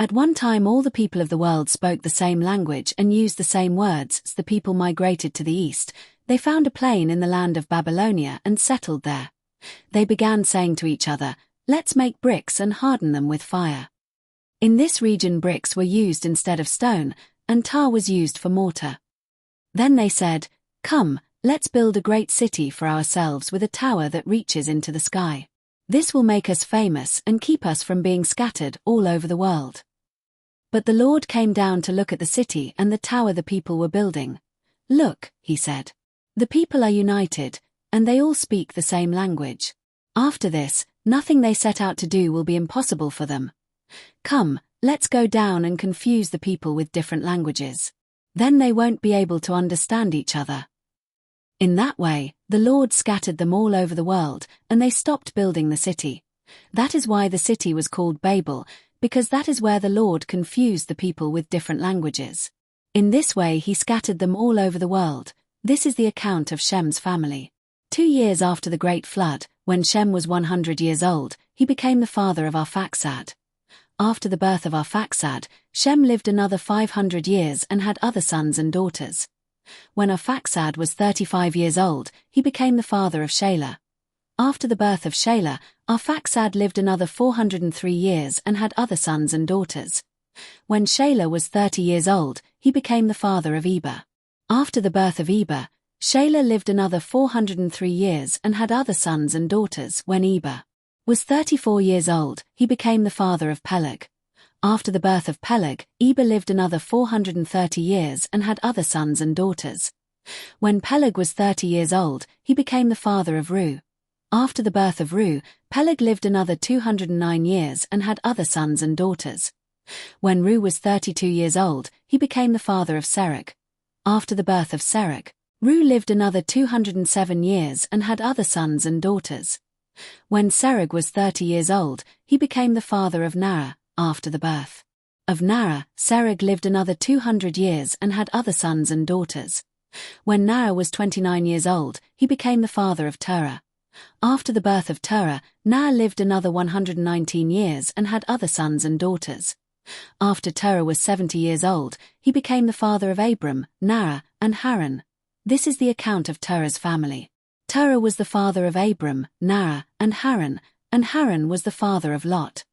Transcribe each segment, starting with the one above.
At one time all the people of the world spoke the same language and used the same words. As the people migrated to the east, they found a plain in the land of Babylonia and settled there. They began saying to each other, "Let's make bricks and harden them with fire." In this region bricks were used instead of stone, and tar was used for mortar. Then they said, "Come, let's build a great city for ourselves with a tower that reaches into the sky. This will make us famous and keep us from being scattered all over the world." But the Lord came down to look at the city and the tower the people were building. "Look," he said. "The people are united, and they all speak the same language. After this, nothing they set out to do will be impossible for them. Come, let's go down and confuse the people with different languages. Then they won't be able to understand each other." In that way, the Lord scattered them all over the world, and they stopped building the city. That is why the city was called Babel, because that is where the Lord confused the people with different languages. In this way he scattered them all over the world. This is the account of Shem's family. 2 years after the great flood, when Shem was 100 years old, he became the father of Arphaxad. After the birth of Arphaxad, Shem lived another 500 years and had other sons and daughters. When Arphaxad was 35 years old, he became the father of Shelah. After the birth of Shelah, Arphaxad lived another 403 years and had other sons and daughters. When Shelah was 30 years old, he became the father of Eber. After the birth of Eber, Shelah lived another 403 years and had other sons and daughters. When Eber was 34 years old, he became the father of Peleg. After the birth of Peleg, Eber lived another 430 years and had other sons and daughters. When Peleg was 30 years old, he became the father of Reu. After the birth of Reu, Peleg lived another 209 years and had other sons and daughters. When Reu was 32 years old, he became the father of Serach. After the birth of Serach, Reu lived another 207 years and had other sons and daughters. When Serach was 30 years old, he became the father of Narah. After the birth of Narah, Serach lived another 200 years and had other sons and daughters. When Narah was 29 years old, he became the father of Terah. After the birth of Terah, Narah lived another 119 years and had other sons and daughters. After Terah was 70 years old, he became the father of Abram, Narah, and Haran. This is the account of Terah's family. Terah was the father of Abram, Narah, and Haran was the father of Lot.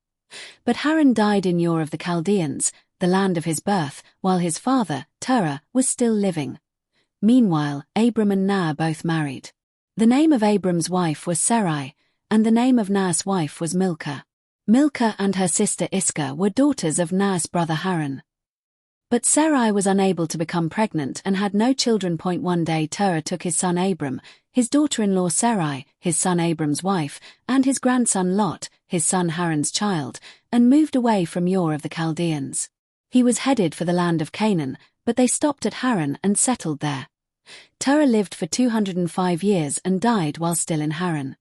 But Haran died in Ur of the Chaldeans, the land of his birth, while his father, Terah, was still living. Meanwhile, Abram and Narah both married. The name of Abram's wife was Sarai, and the name of Nahor's wife was Milcah. Milcah and her sister Iscah were daughters of Nahor's brother Haran. But Sarai was unable to become pregnant and had no children. One day Terah took his son Abram, his daughter-in-law Sarai, his son Abram's wife, and his grandson Lot, his son Haran's child, and moved away from Ur of the Chaldeans. He was headed for the land of Canaan, but they stopped at Haran and settled there. Terah lived for 205 years and died while still in Haran.